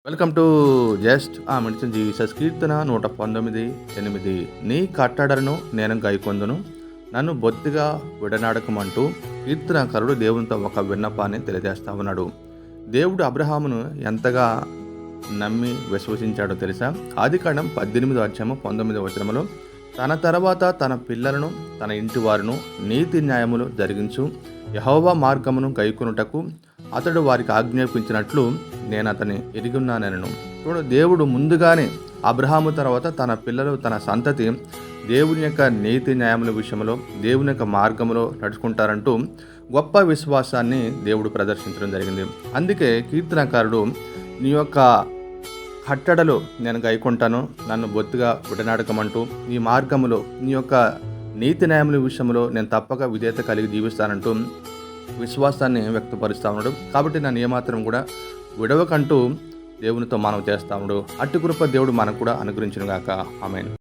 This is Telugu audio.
Welcome to just medicine Jesus కీర్తన 119:8 నీ కట్టడలను నేను గైకొందును నన్ను బొత్తిగా విడనాడకమంటూ కీర్తనకారుడు దేవునితో ఒక విన్నపాన్ని తెలియజేస్తా ఉన్నాడు. దేవుడు అబ్రహామును ఎంతగా నమ్మి విశ్వసించాడో తెలుసా? ఆదికాండం 18:19 తన తర్వాత తన పిల్లలను తన ఇంటి వారును నీతి న్యాయములు జరిగించు యెహోవా మార్గమును గైకొనుటకు అతడు వారికి ఆజ్ఞాపించినట్లు నేను అతన్ని ఎరిగున్నానెను. చూడు, దేవుడు ముందుగానే అబ్రహాము తర్వాత తన పిల్లలు తన సంతతి దేవుని యొక్క నీతి న్యాయముల విషయంలో దేవుని యొక్క మార్గంలో నడుచుకుంటారంటూ గొప్ప విశ్వాసాన్ని దేవుడు ప్రదర్శించడం జరిగింది. అందుకే కీర్తనకారుడు నీ యొక్క కట్టడలు నేను గైకొంటాను, నన్ను బొత్తిగా విడనాడకమంటూ నీ మార్గములో నీ యొక్క నీతి న్యాయముల విషయంలో నేను తప్పక విధేయత కలిగి జీవిస్తానంటూ విశ్వాసాన్ని వ్యక్తపరుస్తా ఉన్నాడు. కాబట్టి నన్ను ఏమాత్రం కూడా విడవకంటూ దేవునితో మనం చేస్తా ఉన్నాడు. అట్టి కృప దేవుడు మనకు కూడా అనుగ్రహించును గాక. ఆమేన్.